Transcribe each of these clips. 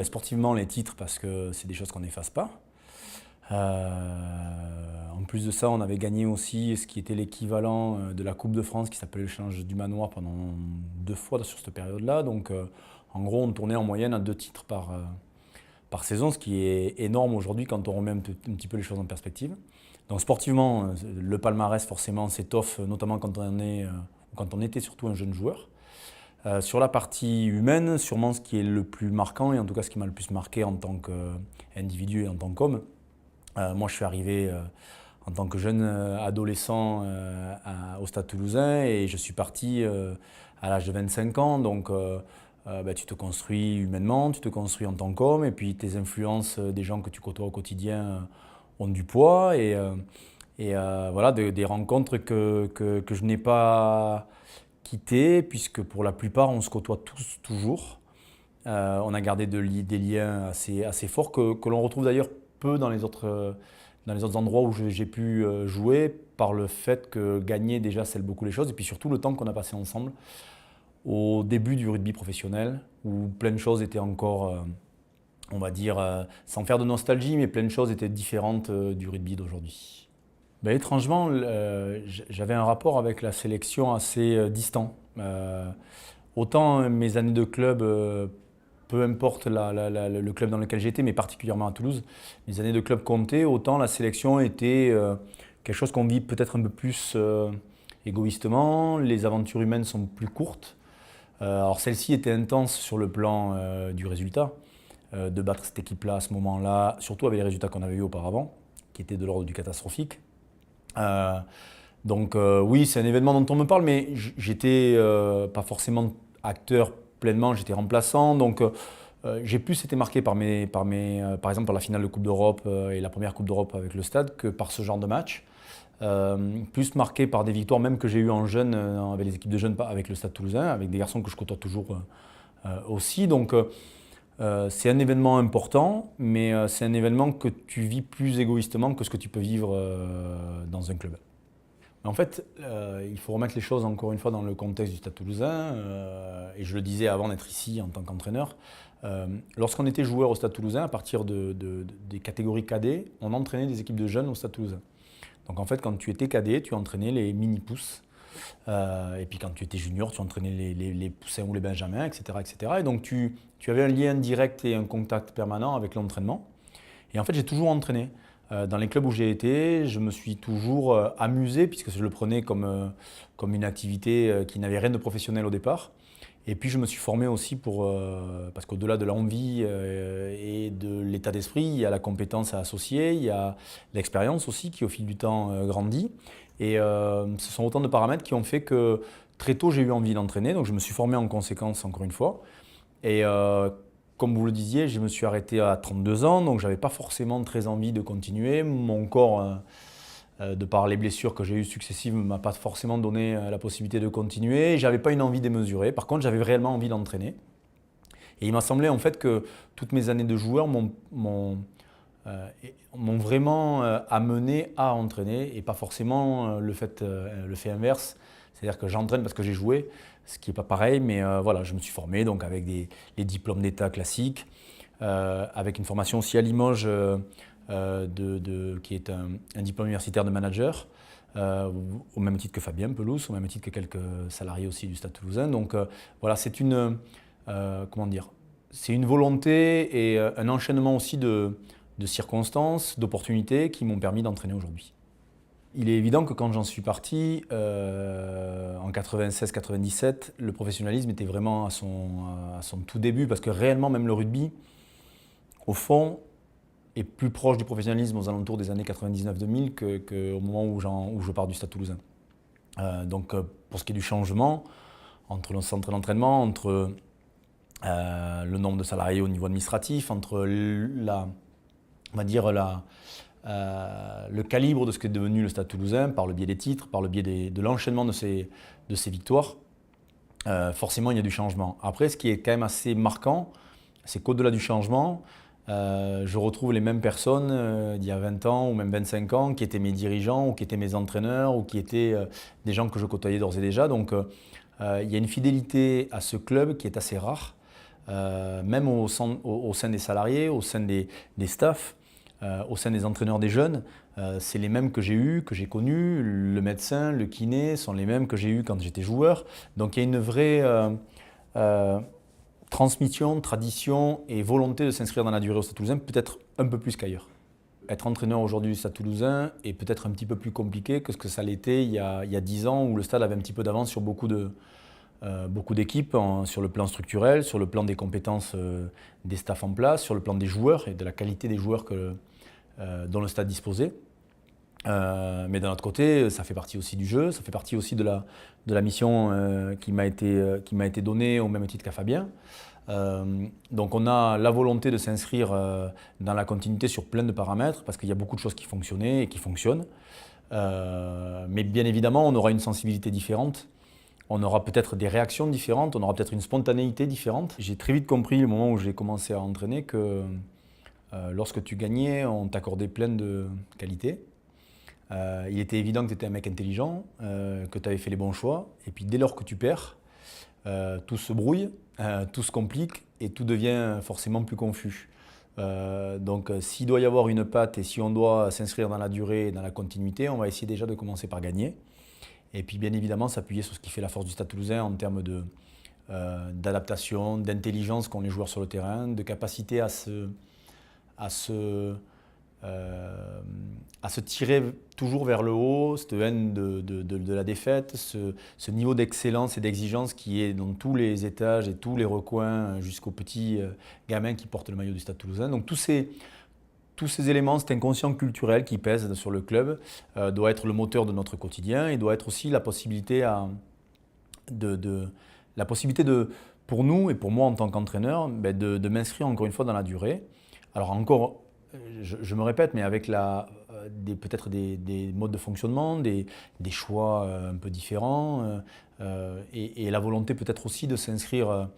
Sportivement, les titres, parce que c'est des choses qu'on n'efface pas. En plus de ça, on avait gagné aussi ce qui était l'équivalent de la Coupe de France, qui s'appelait le Challenge du Manoir, pendant 2 fois sur cette période-là. Donc, en gros, on tournait en moyenne à 2 titres par saison, ce qui est énorme aujourd'hui quand on remet un petit peu les choses en perspective. Donc, sportivement, le palmarès, forcément, s'étoffe, notamment quand on était surtout un jeune joueur. Sur la partie humaine, sûrement ce qui est le plus marquant, et en tout cas ce qui m'a le plus marqué en tant qu'individu et en tant qu'homme, moi je suis arrivé en tant que jeune adolescent au Stade Toulousain, et je suis parti à l'âge de 25 ans. Donc tu te construis humainement, tu te construis en tant qu'homme, et puis tes influences des gens que tu côtoies au quotidien ont du poids. Voilà, des rencontres que je n'ai pas quittées, puisque pour la plupart on se côtoie tous toujours. On a gardé des liens assez forts que l'on retrouve d'ailleurs peu dans les autres endroits où j'ai pu jouer, par le fait que gagner déjà scelle beaucoup les choses, et puis surtout le temps qu'on a passé ensemble au début du rugby professionnel, où plein de choses étaient encore, on va dire, sans faire de nostalgie, mais plein de choses étaient différentes du rugby d'aujourd'hui. Étrangement, j'avais un rapport avec la sélection assez distant. Autant mes années de club, peu importe le club dans lequel j'étais, mais particulièrement à Toulouse, mes années de club comptaient, autant la sélection était quelque chose qu'on vit peut-être un peu plus égoïstement. Les aventures humaines sont plus courtes. Alors celle-ci était intense sur le plan du résultat, de battre cette équipe-là à ce moment-là, surtout avec les résultats qu'on avait eus auparavant, qui étaient de l'ordre du catastrophique. Donc oui, c'est un événement dont on me parle, mais j'étais pas forcément acteur pleinement, j'étais remplaçant. Donc j'ai plus été marqué par exemple par la finale de Coupe d'Europe et la première Coupe d'Europe avec le Stade, que par ce genre de match. Plus marqué par des victoires même que j'ai eues en jeune avec les équipes de jeunes, avec le Stade Toulousain, avec des garçons que je côtoie toujours aussi. Donc c'est un événement important, mais c'est un événement que tu vis plus égoïstement que ce que tu peux vivre dans un club. En fait, il faut remettre les choses encore une fois dans le contexte du Stade Toulousain, et je le disais avant d'être ici en tant qu'entraîneur. Lorsqu'on était joueur au Stade Toulousain, à partir des catégories cadets, on entraînait des équipes de jeunes au Stade Toulousain. Donc en fait, quand tu étais cadet, tu entraînais les mini-pousses. Et puis quand tu étais junior, tu entraînais les poussins ou les benjamins, etc., etc. Et donc tu avais un lien direct et un contact permanent avec l'entraînement. Et en fait, j'ai toujours entraîné. Dans les clubs où j'ai été, je me suis toujours amusé, puisque je le prenais comme une activité qui n'avait rien de professionnel au départ. Et puis je me suis formé aussi parce qu'au-delà de l'envie et de l'état d'esprit, il y a la compétence à associer, il y a l'expérience aussi qui au fil du temps grandit. Et ce sont autant de paramètres qui ont fait que très tôt j'ai eu envie d'entraîner, donc je me suis formé en conséquence encore une fois. Et comme vous le disiez, je me suis arrêté à 32 ans, donc je n'avais pas forcément très envie de continuer. Mon corps, de par les blessures que j'ai eues successives, ne m'a pas forcément donné la possibilité de continuer. Je n'avais pas une envie démesurée. Par contre, j'avais réellement envie d'entraîner. Et il m'a semblé en fait que toutes mes années de joueur m'ont vraiment amené à entraîner, et pas forcément le fait inverse. C'est-à-dire que j'entraîne parce que j'ai joué, ce qui n'est pas pareil, mais voilà, je me suis formé donc avec les diplômes d'État classiques, avec une formation aussi à Limoges, qui est un diplôme universitaire de manager, au même titre que Fabien Pelouse, au même titre que quelques salariés aussi du Stade Toulousain. Donc voilà, comment dire, c'est une volonté et un enchaînement aussi de circonstances, d'opportunités qui m'ont permis d'entraîner aujourd'hui. Il est évident que quand j'en suis parti, en 96-97, le professionnalisme était vraiment à son tout début, parce que réellement, même le rugby, au fond, est plus proche du professionnalisme aux alentours des années 99-2000 qu'au moment où je pars du Stade Toulousain. Donc pour ce qui est du changement, entre le centre d'entraînement, entre le nombre de salariés au niveau administratif, entre on va dire le calibre de ce qu'est devenu le Stade Toulousain, par le biais des titres, par le biais de l'enchaînement de ces victoires, forcément il y a du changement. Après, ce qui est quand même assez marquant, c'est qu'au-delà du changement, je retrouve les mêmes personnes d'il y a 20 ans ou même 25 ans, qui étaient mes dirigeants ou qui étaient mes entraîneurs ou qui étaient des gens que je côtoyais d'ores et déjà. Donc il y a une fidélité à ce club qui est assez rare. même au sein des salariés, au sein des staffs, au sein des entraîneurs des jeunes, c'est les mêmes que j'ai eus, que j'ai connus. Le médecin, le kiné sont les mêmes que j'ai eus quand j'étais joueur. Donc il y a une vraie transmission, tradition et volonté de s'inscrire dans la durée au Stade Toulousain, peut-être un peu plus qu'ailleurs. Être entraîneur aujourd'hui du Stade Toulousain est peut-être un petit peu plus compliqué que ce que ça l'était il y a 10 ans où le Stade avait un petit peu d'avance sur beaucoup d'équipes, sur le plan structurel, sur le plan des compétences des staffs en place, sur le plan des joueurs et de la qualité des joueurs dont le Stade disposait. Mais d'un autre côté, ça fait partie aussi du jeu, ça fait partie aussi de la mission qui m'a été donnée au même titre qu'à Fabien. Donc on a la volonté de s'inscrire dans la continuité sur plein de paramètres parce qu'il y a beaucoup de choses qui fonctionnaient et qui fonctionnent. Mais bien évidemment, on aura une sensibilité différente. On aura peut-être des réactions différentes, on aura peut-être une spontanéité différente. J'ai très vite compris, au moment où j'ai commencé à entraîner, que lorsque tu gagnais, on t'accordait plein de qualités. Il était évident que tu étais un mec intelligent, que tu avais fait les bons choix. Et puis dès lors que tu perds, tout se brouille, tout se complique et tout devient forcément plus confus. Donc s'il doit y avoir une patte et si on doit s'inscrire dans la durée et dans la continuité, on va essayer déjà de commencer par gagner. Et puis bien évidemment s'appuyer sur ce qui fait la force du Stade Toulousain en termes d'adaptation, d'intelligence qu'ont les joueurs sur le terrain, de capacité à se tirer toujours vers le haut, cette haine de la défaite, ce niveau d'excellence et d'exigence qui est dans tous les étages et tous les recoins jusqu'aux petits gamins qui portent le maillot du Stade Toulousain. Donc tous ces éléments, cet inconscient culturel qui pèse sur le club doit être le moteur de notre quotidien et doit être aussi la possibilité pour nous et pour moi en tant qu'entraîneur de m'inscrire encore une fois dans la durée. Alors encore, je me répète, mais avec peut-être des modes de fonctionnement, des choix un peu différents et la volonté peut-être aussi de s'inscrire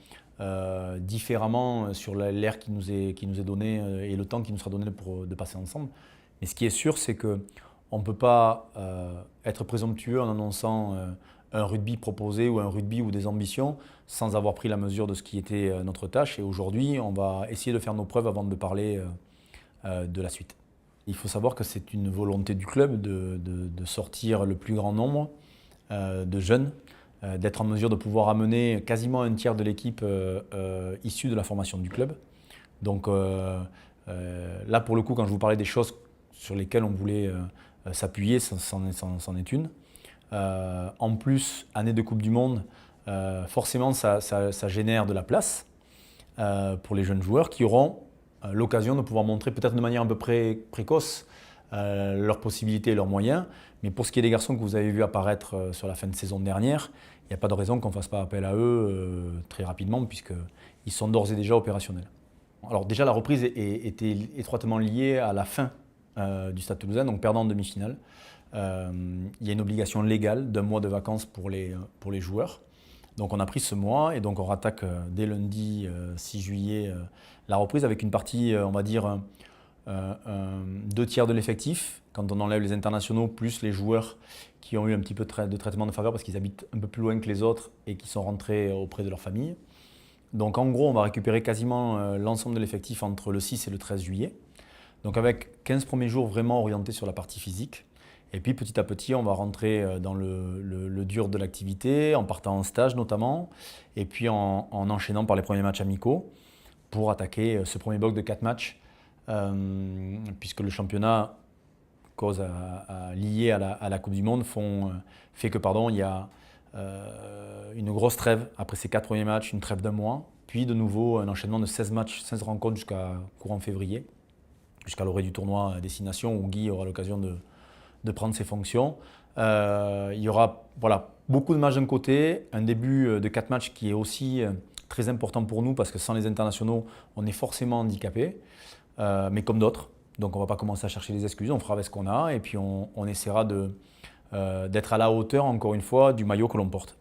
différemment sur l'ère qui nous est donnée et le temps qui nous sera donné de passer ensemble. Mais ce qui est sûr, c'est qu'on ne peut pas être présomptueux en annonçant un rugby proposé ou un rugby ou des ambitions sans avoir pris la mesure de ce qui était notre tâche. Et aujourd'hui, on va essayer de faire nos preuves avant de parler de la suite. Il faut savoir que c'est une volonté du club de sortir le plus grand nombre de jeunes, d'être en mesure de pouvoir amener quasiment un tiers de l'équipe issue de la formation du club. Donc là, pour le coup, quand je vous parlais des choses sur lesquelles on voulait s'appuyer, c'en est une. En plus, année de Coupe du Monde, forcément, ça génère de la place pour les jeunes joueurs qui auront l'occasion de pouvoir montrer peut-être de manière un peu précoce leurs possibilités et leurs moyens. Mais pour ce qui est des garçons que vous avez vus apparaître sur la fin de saison dernière, il n'y a pas de raison qu'on ne fasse pas appel à eux très rapidement puisqu'ils sont d'ores et déjà opérationnels. Alors déjà, la reprise était étroitement liée à la fin du Stade Toulousain, donc perdant en demi-finale. Il y a une obligation légale d'1 mois de vacances pour les joueurs. Donc on a pris ce mois et donc on rattaque dès lundi 6 juillet la reprise avec une partie, on va dire, 2 tiers de l'effectif, quand on enlève les internationaux, plus les joueurs qui ont eu un petit peu de traitement de faveur parce qu'ils habitent un peu plus loin que les autres et qui sont rentrés auprès de leur famille. Donc en gros, on va récupérer quasiment l'ensemble de l'effectif entre le 6 et le 13 juillet. Donc avec 15 premiers jours vraiment orientés sur la partie physique. Et puis petit à petit, on va rentrer dans le dur de l'activité, en partant en stage notamment, et puis en enchaînant par les premiers matchs amicaux pour attaquer ce premier bloc de 4 matchs, puisque le championnat, cause liée à la Coupe du Monde, fait que il y a une grosse trêve après ces 4 premiers matchs, une trêve d'1 mois, puis de nouveau un enchaînement de 16 matchs, 16 rencontres jusqu'à courant février, jusqu'à l'orée du tournoi Destination où Guy aura l'occasion de prendre ses fonctions. Il y aura beaucoup de matchs d'un côté, un début de 4 matchs qui est aussi très important pour nous parce que sans les internationaux, on est forcément handicapé, mais comme d'autres. Donc on ne va pas commencer à chercher des excuses, on fera avec ce qu'on a et puis on essaiera d'être à la hauteur, encore une fois, du maillot que l'on porte.